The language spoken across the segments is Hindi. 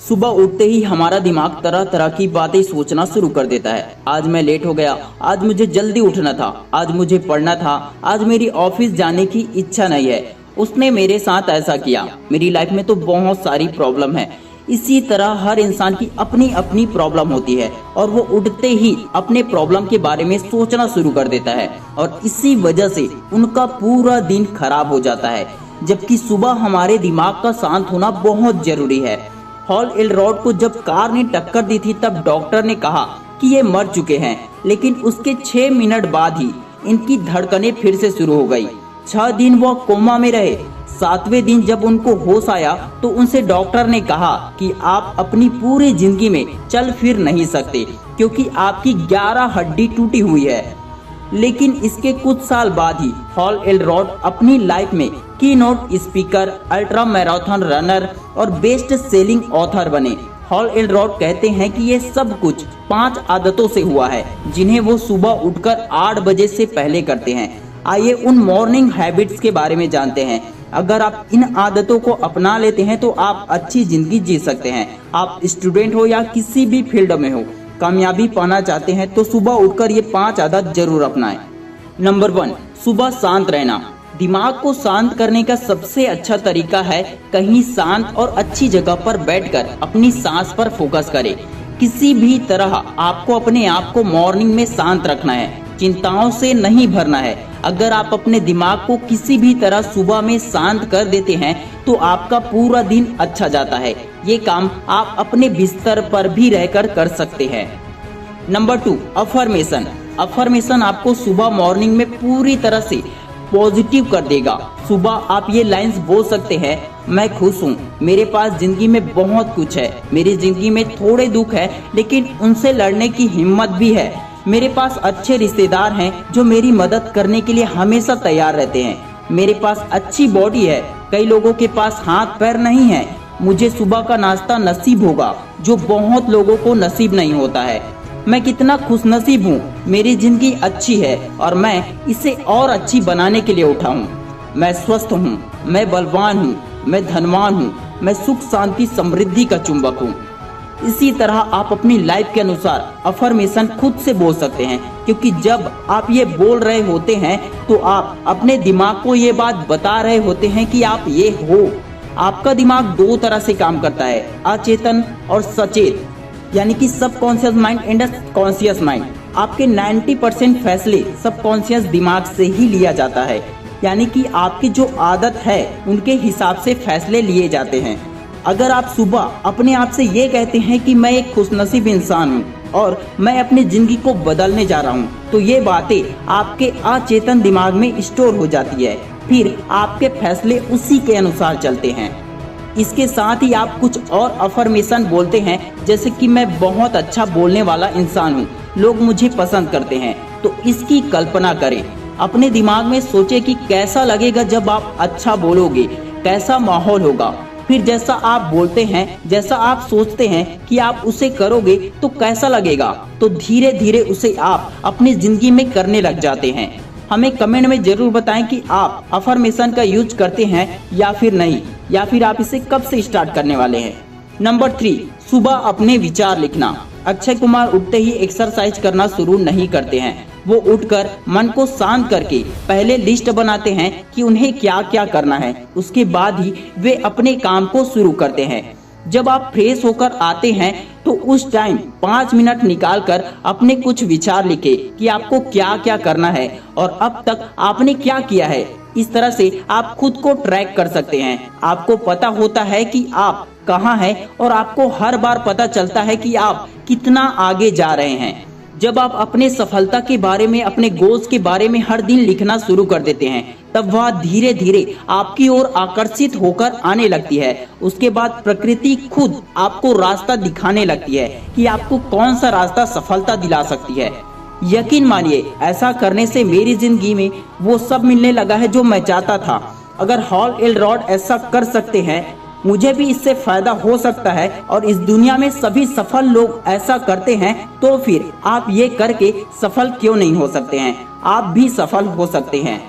सुबह उठते ही हमारा दिमाग तरह तरह की बातें सोचना शुरू कर देता है। आज मैं लेट हो गया, आज मुझे जल्दी उठना था, आज मुझे पढ़ना था, आज मेरी ऑफिस जाने की इच्छा नहीं है, उसने मेरे साथ ऐसा किया, मेरी लाइफ में तो बहुत सारी प्रॉब्लम है। इसी तरह हर इंसान की अपनी अपनी प्रॉब्लम होती है और वो उठते ही अपने प्रॉब्लम के बारे में सोचना शुरू कर देता है और इसी वजह से उनका पूरा दिन खराब हो जाता है। जबकि सुबह हमारे दिमाग का शांत होना बहुत जरूरी है। हॉल एल्रोड को जब कार ने टक्कर दी थी तब डॉक्टर ने कहा कि ये मर चुके हैं, लेकिन उसके 6 मिनट बाद ही इनकी धड़कनें फिर से शुरू हो गई। 6 दिन वो कोमा में रहे। 7वें दिन जब उनको होश आया तो उनसे डॉक्टर ने कहा कि आप अपनी पूरी जिंदगी में चल फिर नहीं सकते क्योंकि आपकी 11 हड्डी टूटी हुई है। लेकिन इसके कुछ साल बाद ही हॉल एल्रोड अपनी लाइफ में keynote speaker, ultra marathon runner और बेस्ट सेलिंग ऑथर बने। हॉल एल्रोड कहते हैं कि ये सब कुछ 5 आदतों से हुआ है जिन्हें वो सुबह उठकर 8 बजे से पहले करते हैं। आइए उन मॉर्निंग हैबिट्स के बारे में जानते हैं। अगर आप इन आदतों को अपना लेते हैं तो आप अच्छी जिंदगी जी सकते हैं। आप स्टूडेंट हो या किसी भी फील्ड में हो, कामयाबी पाना चाहते हैं तो सुबह उठकर ये 5 आदत जरूर अपनाएं। नंबर 1, सुबह शांत रहना। दिमाग को शांत करने का सबसे अच्छा तरीका है कहीं शांत और अच्छी जगह पर बैठकर अपनी सांस पर फोकस करें। किसी भी तरह आपको अपने आप को मॉर्निंग में शांत रखना है, चिंताओं से नहीं भरना है। अगर आप अपने दिमाग को किसी भी तरह सुबह में शांत कर देते हैं तो आपका पूरा दिन अच्छा जाता है। ये काम आप अपने बिस्तर पर भी रहकर कर सकते हैं। Number 2, affirmation. अफर्मेशन आपको सुबह मॉर्निंग में पूरी तरह से पॉजिटिव कर देगा। सुबह आप ये लाइंस बोल सकते हैं, मैं खुश हूँ, मेरे पास जिंदगी में बहुत कुछ है, मेरी जिंदगी में थोड़े दुख है लेकिन उनसे लड़ने की हिम्मत भी है, मेरे पास अच्छे रिश्तेदार हैं जो मेरी मदद करने के लिए हमेशा तैयार रहते हैं, मेरे पास अच्छी बॉडी है, कई लोगों के पास हाथ पैर नहीं है, मुझे सुबह का नाश्ता नसीब होगा जो बहुत लोगों को नसीब नहीं होता है, मैं कितना खुशनसीब हूँ, मेरी जिंदगी अच्छी है और मैं इसे और अच्छी बनाने के लिए उठा हूँ, मैं स्वस्थ हूँ, मैं बलवान हूँ, मैं धनवान हूँ, मैं सुख शांति समृद्धि का चुंबक हूँ। इसी तरह आप अपनी लाइफ के अनुसार अफर्मेशन खुद से बोल सकते हैं, क्योंकि जब आप ये बोल रहे होते हैं तो आप अपने दिमाग को ये बात बता रहे होते हैं कि आप ये हो। आपका दिमाग 2 तरह से काम करता है, अचेतन और सचेत, यानी कि subconscious mind and conscious mind. आपके 90% फैसले सबकॉन्शियस दिमाग से ही लिया जाता है, यानी कि आपकी जो आदत है उनके हिसाब से फैसले लिए जाते हैं। अगर आप सुबह अपने आप से ये कहते हैं कि मैं एक खुशनसीब इंसान हूँ और मैं अपनी जिंदगी को बदलने जा रहा हूँ, तो ये बातें आपके अचेतन दिमाग में स्टोर हो जाती है, फिर आपके फैसले उसी के अनुसार चलते हैं। इसके साथ ही आप कुछ और अफर्मेशन बोलते हैं, जैसे कि मैं बहुत अच्छा बोलने वाला इंसान हूँ, लोग मुझे पसंद करते हैं। तो इसकी कल्पना करें, अपने दिमाग में सोचे कि कैसा लगेगा जब आप अच्छा बोलोगे, कैसा माहौल होगा। फिर जैसा आप बोलते हैं, जैसा आप सोचते हैं कि आप उसे करोगे तो कैसा लगेगा, तो धीरे धीरे उसे आप अपनी जिंदगी में करने लग जाते हैं। हमें कमेंट में जरूर बताएं कि आप अफर्मेशन का यूज करते हैं या फिर नहीं, या फिर आप इसे कब से स्टार्ट करने वाले हैं। नंबर 3, सुबह अपने विचार लिखना। अक्षय कुमार उठते ही एक्सरसाइज करना शुरू नहीं करते हैं, वो उठकर मन को शांत करके पहले लिस्ट बनाते हैं कि उन्हें क्या क्या करना है, उसके बाद ही वे अपने काम को शुरू करते हैं। जब आप फ्रेश होकर आते हैं तो उस टाइम 5 मिनट निकालकर अपने कुछ विचार लिखे कि आपको क्या क्या करना है और अब तक आपने क्या किया है। इस तरह से आप खुद को ट्रैक कर सकते हैं। आपको पता होता है कि आप कहाँ हैं और आपको हर बार पता चलता है कि आप कितना आगे जा रहे हैं। जब आप अपने सफलता के बारे में, अपने गोल्स के बारे में हर दिन लिखना शुरू कर देते हैं, तब वह धीरे धीरे आपकी ओर आकर्षित होकर आने लगती है। उसके बाद प्रकृति खुद आपको रास्ता दिखाने लगती है कि आपको कौन सा रास्ता सफलता दिला सकती है। यकीन मानिए, ऐसा करने से मेरी जिंदगी में वो सब मिलने लगा है जो मैं चाहता था। अगर हॉल एल्रोड ऐसा कर सकते हैं, मुझे भी इससे फायदा हो सकता है और इस दुनिया में सभी सफल लोग ऐसा करते हैं, तो फिर आप ये करके सफल क्यों नहीं हो सकते हैं। आप भी सफल हो सकते हैं।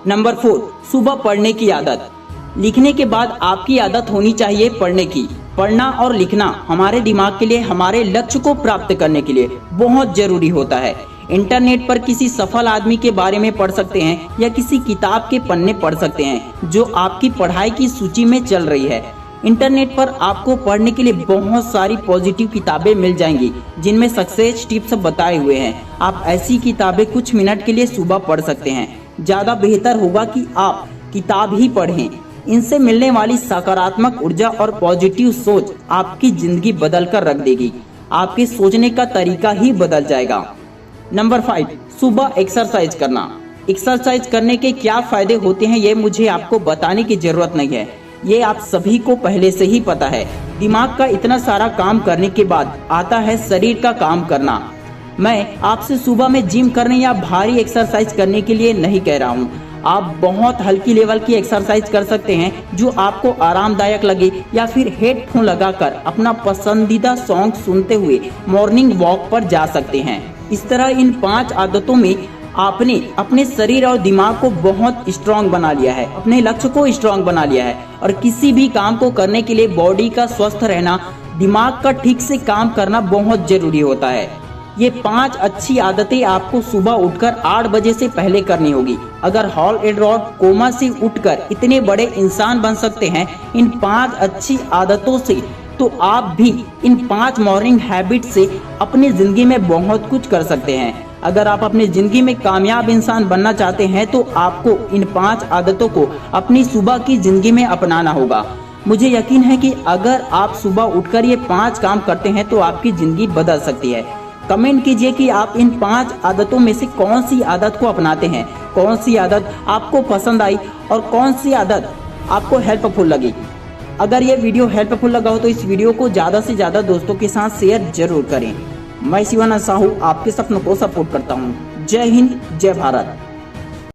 नंबर 4, सुबह पढ़ने की आदत। लिखने के बाद आपकी आदत होनी चाहिए पढ़ने की। पढ़ना और लिखना हमारे दिमाग के लिए, हमारे लक्ष्य को प्राप्त करने के लिए बहुत जरूरी होता है। इंटरनेट पर किसी सफल आदमी के बारे में पढ़ सकते हैं या किसी किताब के पन्ने पढ़ सकते हैं जो आपकी पढ़ाई की सूची में चल रही है। इंटरनेट पर आपको पढ़ने के लिए बहुत सारी पॉजिटिव किताबें मिल जाएंगी जिनमें सक्सेस टिप्स बताए हुए हैं। आप ऐसी किताबें कुछ मिनट के लिए सुबह पढ़ सकते हैं। ज्यादा बेहतर होगा कि आप किताब ही पढ़ें। इनसे मिलने वाली सकारात्मक ऊर्जा और पॉजिटिव सोच आपकी जिंदगी बदल कर रख देगी। आपके सोचने का तरीका ही बदल जाएगा। नंबर 5, सुबह एक्सरसाइज करना। एक्सरसाइज करने के क्या फायदे होते हैं ये मुझे आपको बताने की जरूरत नहीं है, ये आप सभी को पहले से ही पता है। दिमाग का इतना सारा काम करने के बाद आता है शरीर का काम करना। मैं आपसे सुबह में जिम करने या भारी एक्सरसाइज करने के लिए नहीं कह रहा हूँ। आप बहुत हल्की लेवल की एक्सरसाइज कर सकते हैं जो आपको आरामदायक लगे, या फिर हेडफोन लगाकर अपना पसंदीदा सॉन्ग सुनते हुए मॉर्निंग वॉक पर जा सकते हैं। इस तरह इन 5 आदतों में आपने अपने शरीर और दिमाग को बहुत स्ट्रांग बना लिया है, अपने लक्ष्य को स्ट्रांग बना लिया है। और किसी भी काम को करने के लिए बॉडी का स्वस्थ रहना, दिमाग का ठीक से काम करना बहुत जरूरी होता है। ये 5 अच्छी आदतें आपको सुबह उठकर 8 बजे से पहले करनी होगी। अगर हॉल एडवर्ड कोमा से उठकर इतने बड़े इंसान बन सकते हैं इन 5 अच्छी आदतों से, तो आप भी इन 5 मॉर्निंग हैबिट से अपनी जिंदगी में बहुत कुछ कर सकते हैं। अगर आप अपनी जिंदगी में कामयाब इंसान बनना चाहते हैं तो आपको इन 5 आदतों को अपनी सुबह की जिंदगी में अपनाना होगा। मुझे यकीन है कि अगर आप सुबह उठकर ये 5 काम करते हैं तो आपकी जिंदगी बदल सकती है। कमेंट कीजिए कि आप इन 5 आदतों में से कौन सी आदत को अपनाते हैं, कौन सी आदत आपको पसंद आई और कौन सी आदत आपको हेल्पफुल लगी। अगर ये वीडियो हेल्पफुल लगा हो तो इस वीडियो को ज़्यादा से ज़्यादा दोस्तों के साथ शेयर जरूर करें। मैं शिवानंद साहू आपके सपनों को सपोर्ट करता हूँ। जय हिंद, जय भारत।